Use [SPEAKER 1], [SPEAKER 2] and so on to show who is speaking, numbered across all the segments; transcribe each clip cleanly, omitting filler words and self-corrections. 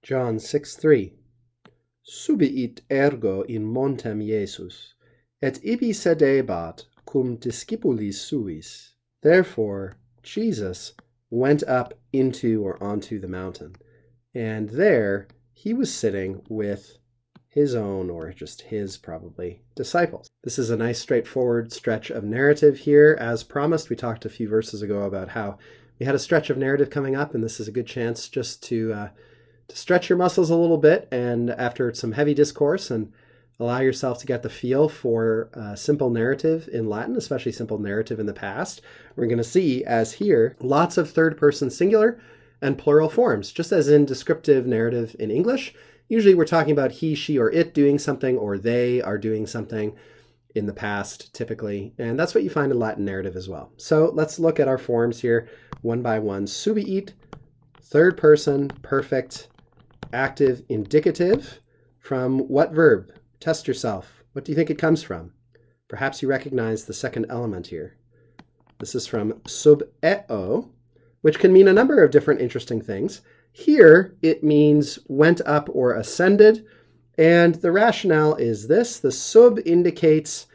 [SPEAKER 1] John 6:3. Subiit ergo in montem Iesus, et ibi sedebat cum discipulis suis. Therefore Jesus went up into or onto the mountain, and there he was sitting with his own, or just his probably, disciples. This is a nice straightforward stretch of narrative here. As promised, we talked a few verses ago about how we had a stretch of narrative coming up, and this is a good chance just to stretch your muscles a little bit, and after some heavy discourse, and allow yourself to get the feel for simple narrative in Latin, especially simple narrative in the past. We're going to see, as here, lots of third-person singular and plural forms, just as in descriptive narrative in English. Usually we're talking about he, she, or it doing something, or they are doing something in the past, typically. And that's what you find in Latin narrative as well. So let's look at our forms here one by one. Subiit, third person, perfect, active, indicative. From what verb? Test yourself. What do you think it comes from? Perhaps you recognize the second element here. This is from sub eo, which can mean a number of different interesting things. Here, it means went up or ascended, and the rationale is this. The sub indicates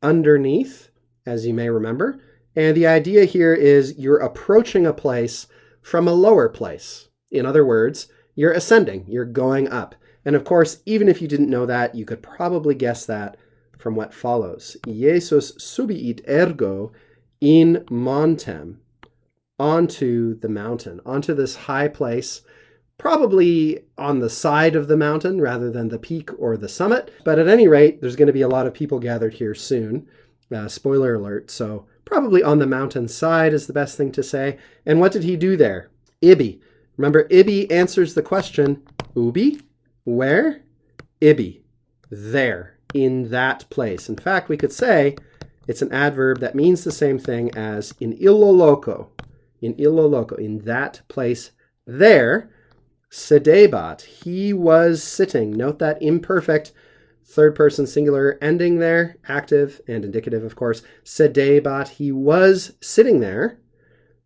[SPEAKER 1] underneath, as you may remember, and the idea here is you're approaching a place from a lower place. In other words, you're ascending, you're going up. And of course, even if you didn't know that, you could probably guess that from what follows. Jesus subiit ergo in montem, onto the mountain, onto this high place, probably on the side of the mountain rather than the peak or the summit. But at any rate, there's going to be a lot of people gathered here soon. Spoiler alert. So probably on the mountain side is the best thing to say. And what did he do there? Ibi. Remember, ibi answers the question, ubi, where? Ibi, there, in that place. In fact, we could say it's an adverb that means the same thing as in illo loco, in that place there. Sedebat, he was sitting. Note that imperfect third person singular ending there, active and indicative, of course. Sedebat, he was sitting there.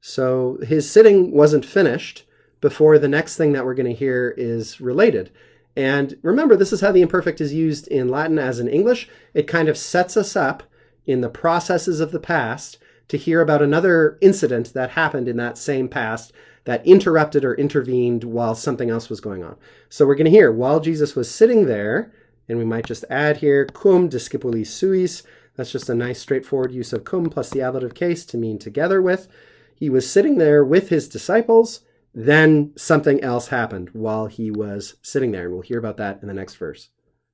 [SPEAKER 1] So his sitting wasn't finished before the next thing that we're going to hear is related. And remember, this is how the imperfect is used in Latin as in English. It kind of sets us up in the processes of the past to hear about another incident that happened in that same past that interrupted or intervened while something else was going on. So we're going to hear, while Jesus was sitting there, and we might just add here, cum discipulis suis. That's just a nice straightforward use of cum plus the ablative case to mean together with. He was sitting there with his disciples. Then something else happened while he was sitting there, and we'll hear about that in the next verse.